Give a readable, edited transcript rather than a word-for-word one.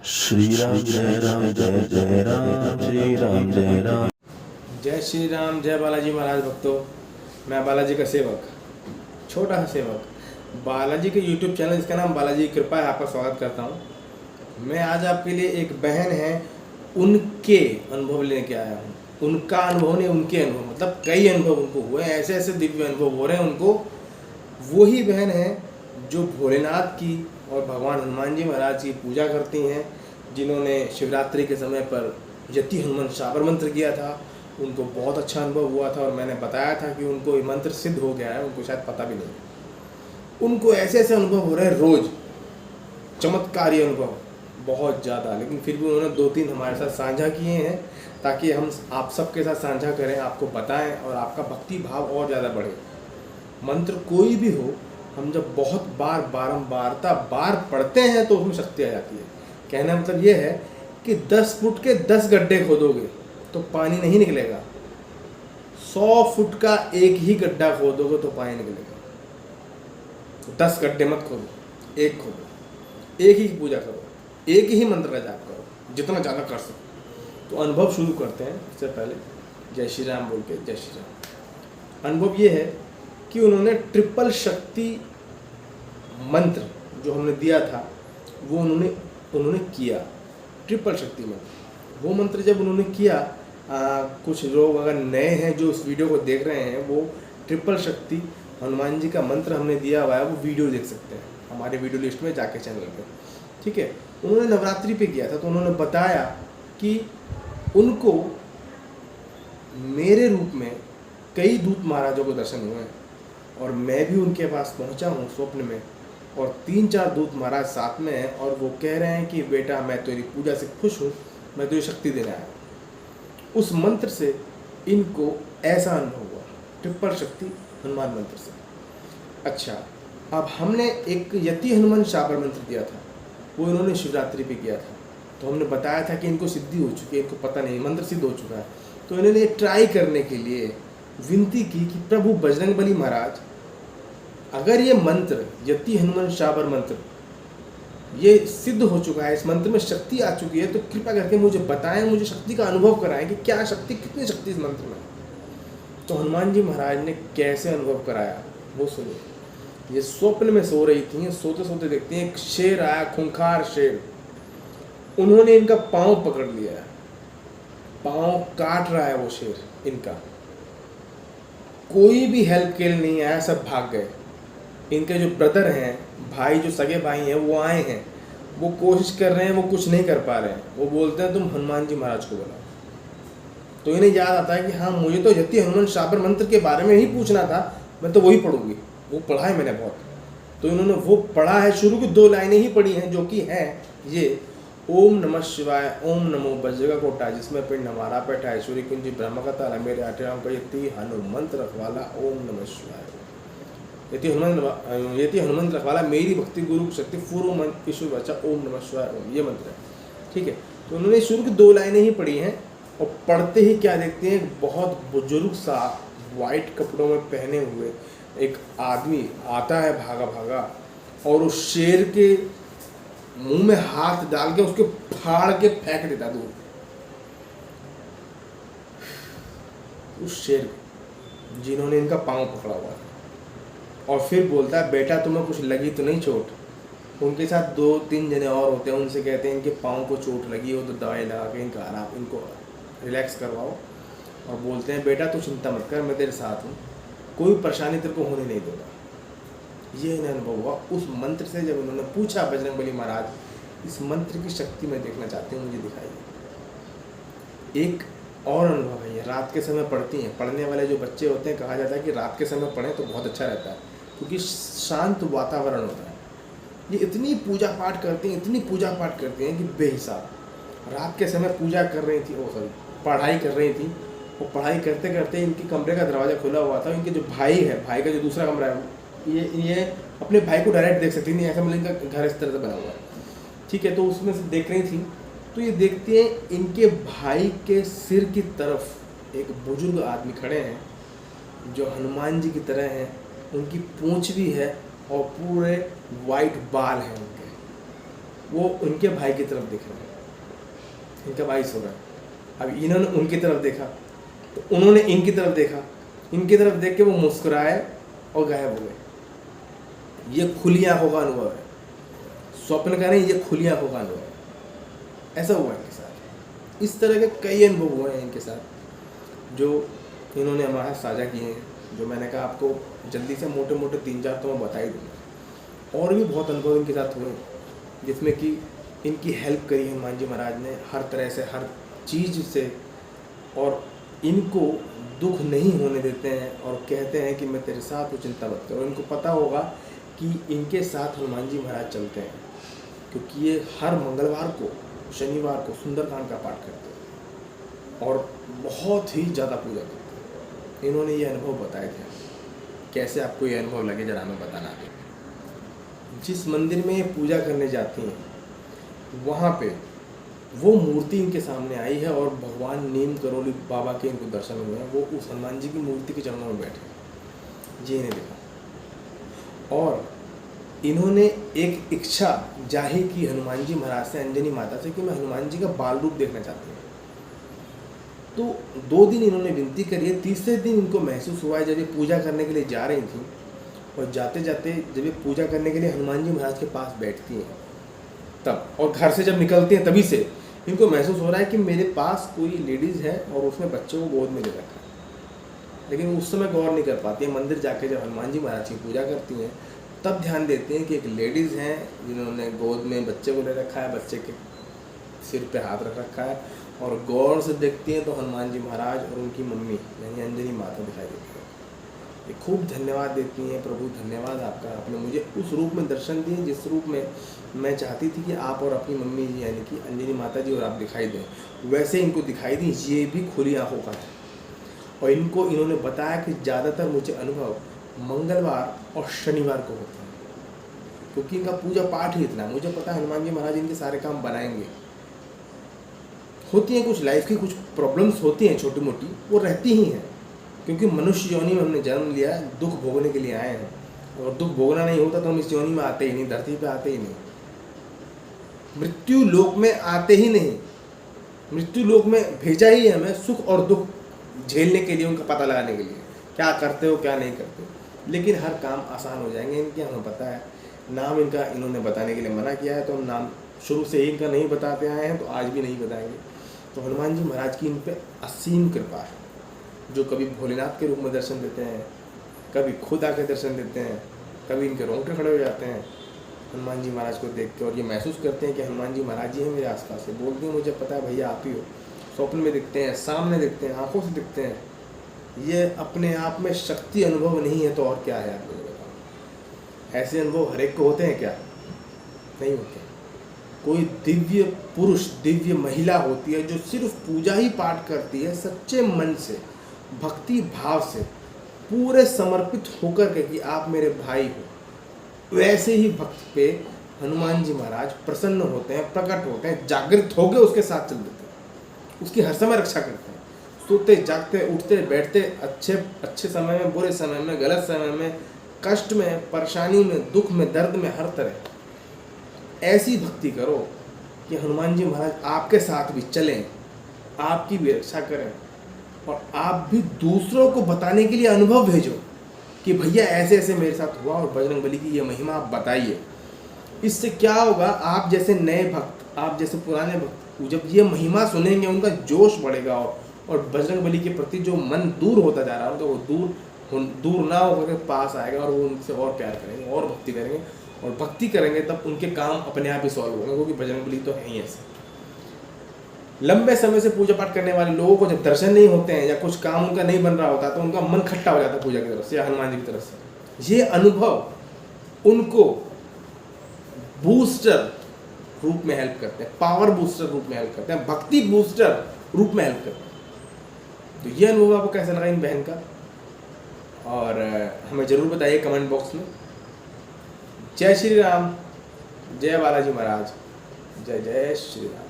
श्री राम जय राम जय जय राम श्री राम जय राम। जय श्री राम, जय बालाजी महाराज भक्तों। मैं बालाजी का सेवक, छोटा सा सेवक, बालाजी के YouTube चैनल जिसका नाम बालाजी की कृपा है, आपका स्वागत करता हूँ। मैं आज आपके लिए एक बहन है, उनके अनुभव लेके आया हूँ। उनका अनुभव नहीं, उनके अनुभव, मतलब कई अनुभव उनको हुए, ऐसे ऐसे दिव्य अनुभव हो रहे हैं उनको। वही बहन है जो भोलेनाथ की और भगवान हनुमान जी महाराज की पूजा करती हैं, जिन्होंने शिवरात्रि के समय पर यति हनुमान शाबर मंत्र किया था। उनको बहुत अच्छा अनुभव हुआ था और मैंने बताया था कि उनको ये मंत्र सिद्ध हो गया है, उनको शायद पता भी नहीं। उनको ऐसे ऐसे अनुभव हो रहे हैं रोज, चमत्कारी अनुभव बहुत ज़्यादा, लेकिन फिर भी उन्होंने 2-3 हमारे साथ साझा किए हैं ताकि हम आप सबके साथ साझा करें, आपको बताएं और आपका भक्ति भाव और ज़्यादा बढ़े। मंत्र कोई भी हो, हम जब बहुत बार बारंबारता बार पढ़ते हैं तो उसमें शक्ति आ जाती है। कहने का मतलब ये है कि 10 फुट के 10 गड्ढे खोदोगे तो पानी नहीं निकलेगा, 100 फुट का एक ही गड्ढा खोदोगे तो पानी निकलेगा। तो 10 गड्ढे मत खोदो, एक खोदो, एक ही पूजा करो, एक ही मंत्र का जाप करो, जितना ज़्यादा कर सको। तो अनुभव शुरू करते हैं। इससे पहले जय श्री राम बोल के जय श्री राम। अनुभव ये है कि उन्होंने ट्रिपल शक्ति मंत्र जो हमने दिया था वो उन्होंने किया। ट्रिपल शक्ति मंत्र, वो मंत्र जब उन्होंने किया, कुछ लोग अगर नए हैं जो इस वीडियो को देख रहे हैं, वो ट्रिपल शक्ति हनुमान जी का मंत्र हमने दिया हुआ है, वो वीडियो देख सकते हैं हमारे वीडियो लिस्ट में जाके चैनल पे, ठीक है। उन्होंने नवरात्रि पे किया था, तो उन्होंने बताया कि उनको मेरे रूप में कई दूत महाराजों को दर्शन हुए हैं और मैं भी उनके पास पहुंचा हूं स्वप्न में, और 3-4 दूत महाराज साथ में हैं और वो कह रहे हैं कि बेटा मैं तेरी पूजा से खुश हूँ, मैं तुझे शक्ति देने आया हूँ। उस मंत्र से इनको ऐसा अनुभव हुआ, ट्रिपल शक्ति हनुमान मंत्र से। अच्छा, अब हमने एक यति हनुमान शाबर मंत्र दिया था, वो इन्होंने शिवरात्रि पे किया था, तो हमने बताया था कि इनको सिद्धि हो चुकी है, इनको पता नहीं मंत्र सिद्ध हो चुका है। तो इन्होंने ट्राई करने के लिए विनती की कि प्रभु बजरंगबली महाराज, अगर ये मंत्र यति हनुमान शाबर मंत्र ये सिद्ध हो चुका है, इस मंत्र में शक्ति आ चुकी है, तो कृपा करके मुझे बताएं, मुझे शक्ति का अनुभव कराएं कि क्या शक्ति, कितनी शक्ति इस मंत्र में। तो हनुमान जी महाराज ने कैसे अनुभव कराया वो सुनिए। ये स्वप्न में सो रही थी, सोते सोते देखती हैं एक शेर आया, खूंखार शेर। उन्होंने इनका पाँव पकड़ लिया है, पाँव काट रहा है वो शेर इनका। कोई भी हेल्प के लिए नहीं आया, सब भाग गए। इनके जो ब्रदर हैं, भाई जो सगे भाई हैं, वो आए हैं, वो कोशिश कर रहे हैं, वो कुछ नहीं कर पा रहे हैं। वो बोलते हैं तुम हनुमान जी महाराज को बुलाओ। तो इन्हें याद आता है कि हाँ, मुझे तो यति हनुमान शाबर मंत्र के बारे में ही पूछना था, मैं तो वही पढ़ूंगी, वो पढ़ा है मैंने बहुत। तो इन्होंने वो पढ़ा है, शुरू की 2 लाइनें ही पढ़ी हैं, जो कि है ये, ओम नमः शिवाय ओम नमो वज्र कोटा जिसमें पिंड हमारा पैठा ऐश्वरी कुंजी ब्रह्म कथा मेरे 8 राम का यति हनुमंत रखवाला ओम नमः शिवाय। यति हनुमंत रखवाला मेरी भक्ति गुरु शक्ति पूर्व मंत्र ईश्वर बचा ओम नमः शिवाय ओम, ये मंत्र है, ठीक है। तो उन्होंने शुरू की 2 लाइनें ही पढ़ी हैं और पढ़ते ही क्या देखते हैं, बहुत बुजुर्ग सा वाइट कपड़ों में पहने हुए एक आदमी आता है भागा भागा, और उस शेर के मुंह में हाथ डाल के उसके फाड़ के फेंक देता दूर। उस शेर जिन्होंने इनका पांव पकड़ा हुआ था, और फिर बोलता है बेटा तुम्हें कुछ लगी तो नहीं चोट। उनके साथ 2-3 जने और होते हैं, उनसे कहते हैं इनके पाँव को चोट लगी हो तो दवाई लगा के इनको रिलैक्स करवाओ, और बोलते हैं बेटा तू चिंता मत कर, मैं तेरे साथ हूँ, कोई परेशानी तेरे को होने नहीं दूंगा। ये इन्हें अनुभव हुआ उस मंत्र से। जब उन्होंने पूछा बजरंगबली महाराज इस मंत्र की शक्ति मैं देखना चाहती हूँ, मुझे दिखाइए। एक और अनुभव है, ये रात के समय पढ़ती हैं। पढ़ने वाले जो बच्चे होते हैं, कहा जाता है कि रात के समय पढ़ें तो बहुत अच्छा रहता है, क्योंकि शांत वातावरण होता है। ये इतनी पूजा पाठ करती हैं, इतनी पूजा पाठ करती हैं कि बेहिसाब। रात के समय पूजा कर रही थी, पढ़ाई कर रही थी, और पढ़ाई करते करते इनके कमरे का दरवाज़ा खुला हुआ था। इनके जो भाई है, भाई का जो दूसरा कमरा है, ये अपने भाई को डायरेक्ट देख सकती नहीं, ऐसा मतलब इनका घर इस तरह से बना हुआ है, ठीक है। तो उसमें से देख रही थी, तो ये देखती हैं इनके भाई के सिर की तरफ एक बुजुर्ग आदमी खड़े हैं जो हनुमान जी की तरह हैं, उनकी पूंछ भी है और पूरे वाइट बाल हैं उनके। वो उनके भाई की तरफ देख रहे हैं, इनका भाई सो रहा है। अब इन्होंने उनकी तरफ देखा तो उन्होंने इनकी तरफ देखा, इनकी तरफ देख के वो मुस्कुराए और गायब हो गए। ये खुली आंखों का अनुभव है, स्वप्न का नहीं, ये खुली आंखों का अनुभव है। ऐसा हुआ इनके साथ। इस तरह के कई अनुभव हुए हैं इनके साथ जो इन्होंने हमारे साथ साझा किए हैं, जो मैंने कहा आपको जल्दी से मोटे मोटे 3-4 तो मैं बता ही दूँगा। और भी बहुत अनुभव इनके साथ हुए जिसमें कि इनकी हेल्प करी हनुमान जी महाराज ने हर तरह से, हर चीज़ से, और इनको दुख नहीं होने देते हैं और कहते हैं कि मैं तेरे साथ हूँ, चिंता मत करो। इनको पता होगा कि इनके साथ हनुमान जी महाराज चलते हैं, क्योंकि ये हर मंगलवार को, शनिवार को सुंदरकांड का पाठ करते हैं और बहुत ही ज़्यादा पूजा करते हैं। इन्होंने ये अनुभव बताए थे। कैसे आपको ये अनुभव लगे जरा हमें बताना है। जिस मंदिर में ये पूजा करने जाती हैं वहाँ पे वो मूर्ति इनके सामने आई है और भगवान नीम करोली बाबा के इनको दर्शन हुए हैं। वो उस हनुमान जी की मूर्ति के चरणों में बैठे जी ने देखा और इन्होंने एक इच्छा जाहिर की हनुमान जी महाराज से, अंजनी माता से, कि मैं हनुमान जी का बाल रूप देखना चाहती हूँ। तो 2 दिन इन्होंने विनती करी है। तीसरे दिन इनको महसूस हुआ है जब ये पूजा करने के लिए जा रही थी और जाते जाते जब ये पूजा करने के लिए हनुमान जी महाराज के पास बैठती हैं तब, और घर से जब निकलती हैं तभी से इनको महसूस हो रहा है कि मेरे पास कोई लेडीज़ है और उसने बच्चे को गोद में ले रखा है। लेकिन उस समय गौर नहीं कर पाती है। मंदिर जाके जब हनुमान जी महाराज की पूजा करती हैं तब ध्यान देते हैं कि एक लेडीज़ हैं जिन्होंने गोद में बच्चे को ले रखा है, बच्चे के सिर पे हाथ रख रखा है, और गौर से देखती हैं तो हनुमान जी महाराज और उनकी मम्मी यानी अंजनी माता दिखाई देती है। ये खूब धन्यवाद देती हैं, प्रभु धन्यवाद आपका, आपने मुझे उस रूप में दर्शन दिए जिस रूप में मैं चाहती थी कि आप और अपनी मम्मी जी यानी कि अंजनी माता जी और आप दिखाई दें, वैसे इनको दिखाई दी। ये भी खुली आंखों का है। और इन्होंने बताया कि ज़्यादातर मुझे अनुभव मंगलवार और शनिवार को होता है, क्योंकि इनका पूजा पाठ ही इतना। मुझे पता है हनुमान जी महाराज इनके सारे काम बनाएंगे। होती हैं कुछ लाइफ की कुछ प्रॉब्लम्स होती हैं छोटी मोटी, वो रहती ही हैं, क्योंकि मनुष्य योनि में हमने जन्म लिया है, दुख भोगने के लिए आए हैं। और दुख भोगना नहीं होता तो हम इस योनि में आते ही नहीं, धरती पे आते ही नहीं, मृत्यु लोक में आते ही नहीं। मृत्यु लोक में भेजा ही है हमें सुख और दुख झेलने के लिए, उनका पता लगाने के लिए क्या करते हो क्या नहीं करते। लेकिन हर काम आसान हो जाएंगे इनके, हमें पता है। नाम इनका इन्होंने बताने के लिए मना किया है, तो हम नाम शुरू से ही इनका नहीं बताते आए हैं, तो आज भी नहीं बताएंगे। तो हनुमान जी महाराज की इन पर असीम कृपा है, जो कभी भोलेनाथ के रूप में दर्शन देते हैं, कभी खुद आके दर्शन देते हैं, कभी इनके रोंगटे खड़े हो जाते हैं हनुमान जी महाराज को देख के, और ये महसूस करते हैं कि हनुमान जी महाराज जी हैं मेरे आसपास से। बोलते हैं मुझे पता है भैया आप ही हो। स्वप्न में दिखते हैं, सामने दिखते हैं, आंखों से दिखते हैं। ये अपने आप में शक्ति अनुभव नहीं है तो और क्या है, आप मुझे बताओ। ऐसे अनुभव हर एक को होते हैं क्या? नहीं होते। कोई दिव्य पुरुष, दिव्य महिला होती है जो सिर्फ पूजा ही पाठ करती है, सच्चे मन से, भक्ति भाव से, पूरे समर्पित होकर के कि आप मेरे भाई हो। वैसे ही भक्त पे हनुमान जी महाराज प्रसन्न होते हैं, प्रकट होते हैं, जागृत होकर उसके साथ चल देते हैं, उसकी हर समय रक्षा करते हैं। सोते जागते, उठते बैठते, अच्छे समय में, बुरे समय में, गलत समय में, कष्ट में, परेशानी में, दुख में, दर्द में, हर तरह ऐसी भक्ति करो कि हनुमान जी महाराज आपके साथ भी चलें, आपकी भी रक्षा करें, और आप भी दूसरों को बताने के लिए अनुभव भेजो कि भैया ऐसे ऐसे मेरे साथ हुआ और बजरंगबली की ये महिमा आप बताइए। इससे क्या होगा, आप जैसे नए भक्त, आप जैसे पुराने भक्त जब ये महिमा सुनेंगे उनका जोश बढ़ेगा, और बजरंगबली के प्रति जो मन दूर होता जा रहा है तो वो दूर ना होकर पास आएगा, और वो उनसे और प्यार करेंगे और भक्ति करेंगे, और भक्ति करेंगे तब उनके काम अपने आप ही सॉल्व होंगे, क्योंकि बजरंगबली तो है ही ऐसे। लंबे समय से पूजा पाठ करने वाले लोगों को जब दर्शन नहीं होते हैं या कुछ काम उनका नहीं बन रहा होता तो उनका मन खट्टा हो जाता है पूजा की तरफ से या हनुमान जी की तरफ से। ये अनुभव उनको बूस्टर रूप में हेल्प करते हैं, पावर बूस्टर रूप में हेल्प करते हैं, भक्ति बूस्टर रूप में हेल्प करते हैं। तो ये अनुभव आपको कैसा लगा इन बहन का, और हमें ज़रूर बताइए कमेंट बॉक्स में। जय श्री राम, जय बालाजी महाराज, जय जय श्री राम।